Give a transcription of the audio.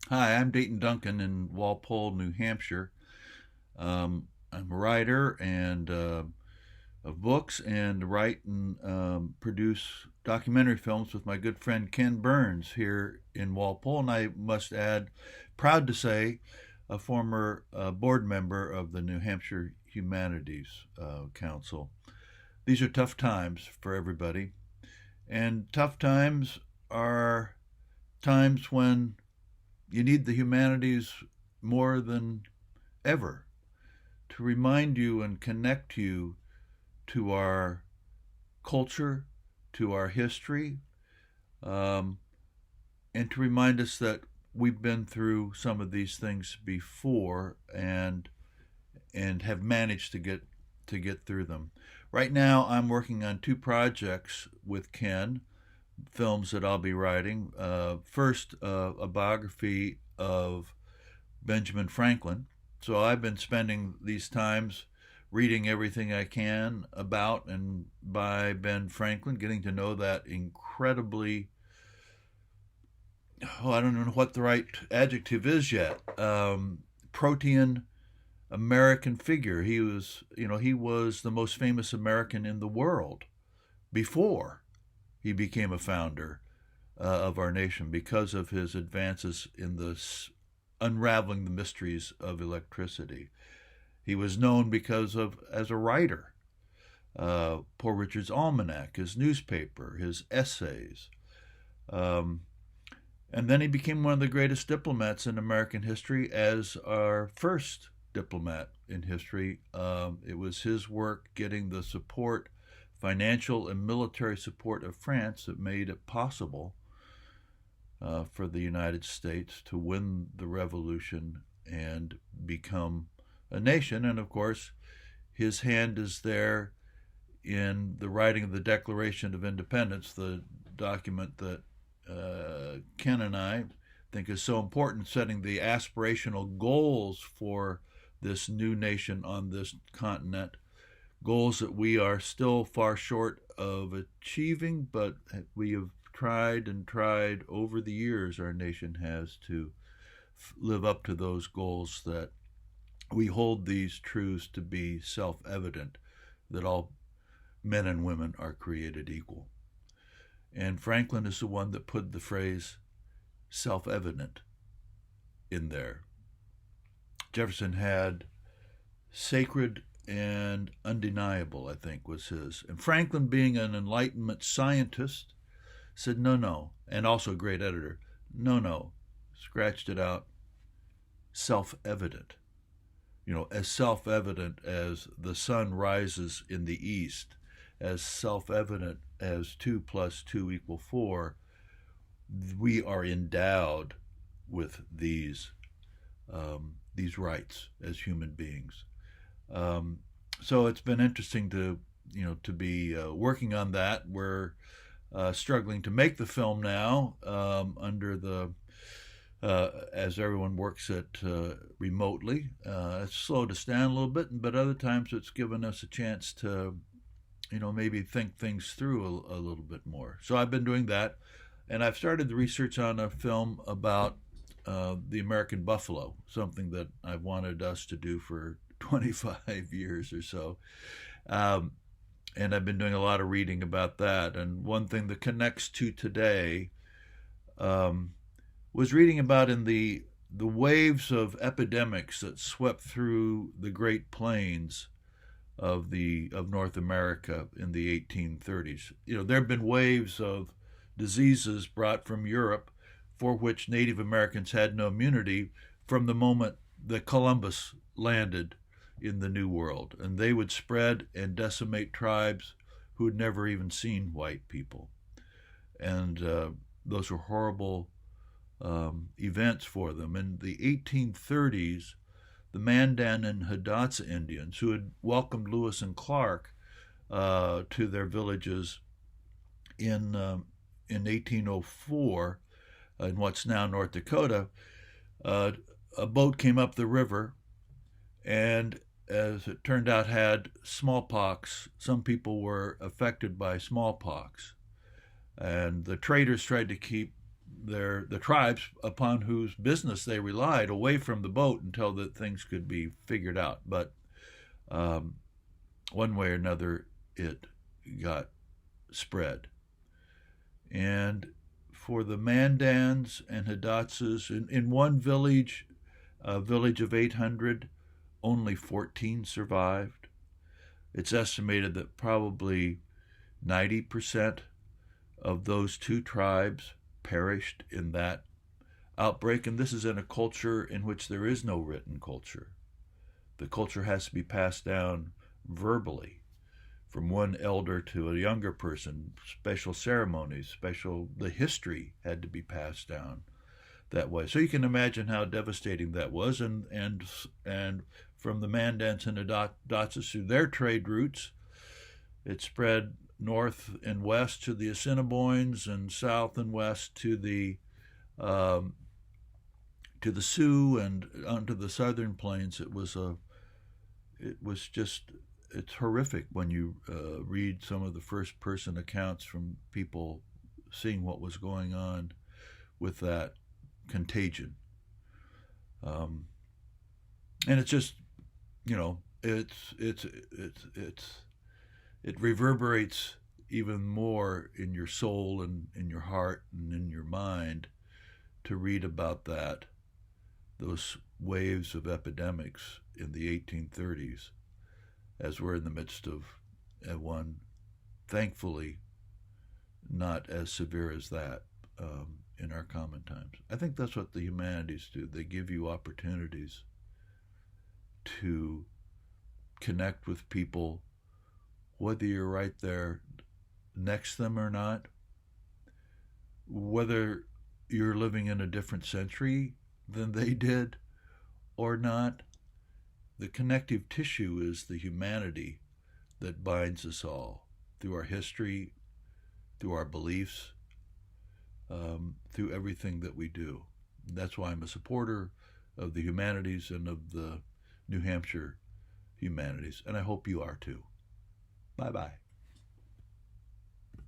Hi, I'm Dayton Duncan in Walpole, New Hampshire. I'm a writer and of books and write and produce documentary films with my good friend Ken Burns here in Walpole. And I must add, proud to say, a former board member of the New Hampshire Humanities Council. These are tough times for everybody. And tough times are times when you need the humanities more than ever to remind you and connect you to our culture, to our history, um, and to remind us that we've been through some of these things before and have managed to get through them. Right now, I'm working on two projects with Ken, films that I'll be writing. First, a biography of Benjamin Franklin. So I've been spending these times reading everything I can about and by Ben Franklin, getting to know that incredibly, oh, I don't know what the right adjective is yet, protean American figure. He was the most famous American in the world before he became a founder of our nation because of his advances in unraveling the mysteries of electricity. He was known because of as a writer. Poor Richard's Almanac, his newspaper, his essays. Um, and then he became one of the greatest diplomats in American history as our first diplomat in history. It was his work getting the support, financial and military support of France that made it possible for the United States to win the revolution and become a nation. And of course, his hand is there in the writing of the Declaration of Independence, the document that Ken and I think is so important, setting the aspirational goals for this new nation on this continent, goals that we are still far short of achieving, but we have tried and tried over the years. Our nation has to live up to those goals, that we hold these truths to be self evident, that all men and women are created equal. And Franklin is the one that put the phrase self evident in there. Jefferson had sacred and undeniable, I think, was his. And Franklin, being an Enlightenment scientist, said, no, no, and also a great editor, no, no, scratched it out, self evident. As self evident as the sun rises in the east, as self evident as 2 plus 2 equal 4, we are endowed with these rights as human beings. So it's been interesting to be working on that. We're struggling to make the film now under the as everyone works it remotely. It's slowed us down a little bit, but other times it's given us a chance to maybe think things through a little bit more. So I've been doing that, and I've started the research on a film about the American buffalo, something that I've wanted us to do for 25 years or so. Um, and I've been doing a lot of reading about that. And one thing that connects to today um, was reading about in the waves of epidemics that swept through the Great Plains of North America in the 1830s. There have been waves of diseases brought from Europe for which Native Americans had no immunity from the moment that Columbus landed in the New World, and they would spread and decimate tribes who had never even seen white people. And those were horrible events for them. In the 1830s, the Mandan and Hidatsa Indians, who had welcomed Lewis and Clark to their villages in 1804 in what's now North Dakota, a boat came up the river, and as it turned out, had smallpox. Some people were affected by smallpox, and the traders tried to keep the tribes upon whose business they relied away from the boat until that things could be figured out. But one way or another, it got spread. And for the Mandans and Hidatsas, in one village, a village of 800, only 14 survived. It's estimated that probably 90% of those two tribes perished in that outbreak. And this is in a culture in which there is no written culture. The culture has to be passed down verbally from one elder to a younger person. Special ceremonies, the history had to be passed down that way. So you can imagine how devastating that was. And from the Mandans and Hidatsas through their trade routes, it spread north and west to the Assiniboines and south and west to the Sioux and onto the southern plains. It's horrific when you read some of the first person accounts from people seeing what was going on with that contagion. And it's just, it reverberates even more in your soul and in your heart and in your mind to read about those waves of epidemics in the 1830s, as we're in the midst of one, thankfully, not as severe as that in our common times. I think that's what the humanities do. They give you opportunities to connect with people, whether you're right there next to them or not, whether you're living in a different century than they did or not. The connective tissue is the humanity that binds us all through our history, through our beliefs, through everything that we do. That's why I'm a supporter of the humanities and of the New Hampshire humanities, and I hope you are too. Bye-bye.